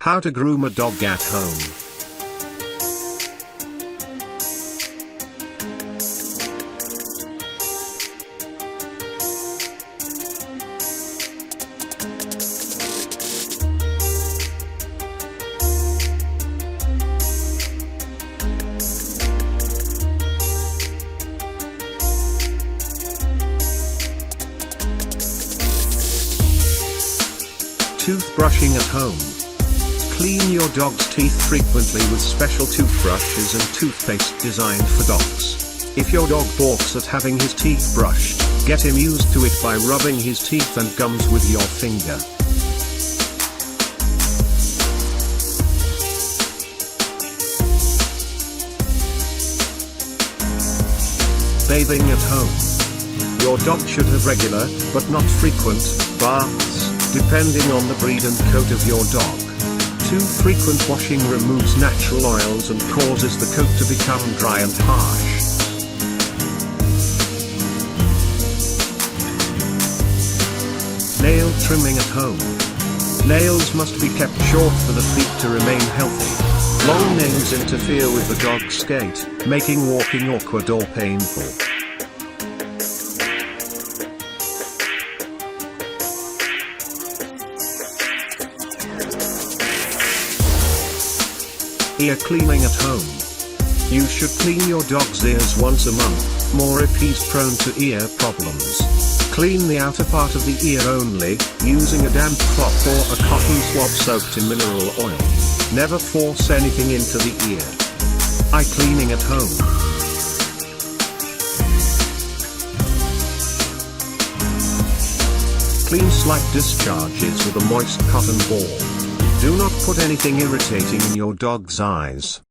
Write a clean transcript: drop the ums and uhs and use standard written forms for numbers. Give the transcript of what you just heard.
How to groom a dog at home. Toothbrushing at home. Clean your dog's teeth frequently with special toothbrushes and toothpaste designed for dogs. If your dog balks at having his teeth brushed, get him used to it by rubbing his teeth and gums with your finger. Bathing at home. Your dog should have regular, but not frequent, baths, depending on the breed and coat of your dog. Too frequent washing removes natural oils and causes the coat to become dry and harsh. Nail trimming at home. Nails must be kept short for the feet to remain healthy. Long nails interfere with the dog's gait, making walking awkward or painful. Ear cleaning at home. You should clean your dog's ears once a month, more if he's prone to ear problems. Clean the outer part of the ear only, using a damp cloth or a cotton swab soaked in mineral oil. Never force anything into the ear. Eye cleaning at home. Clean slight discharges with a moist cotton ball. Do not put anything irritating in your dog's eyes.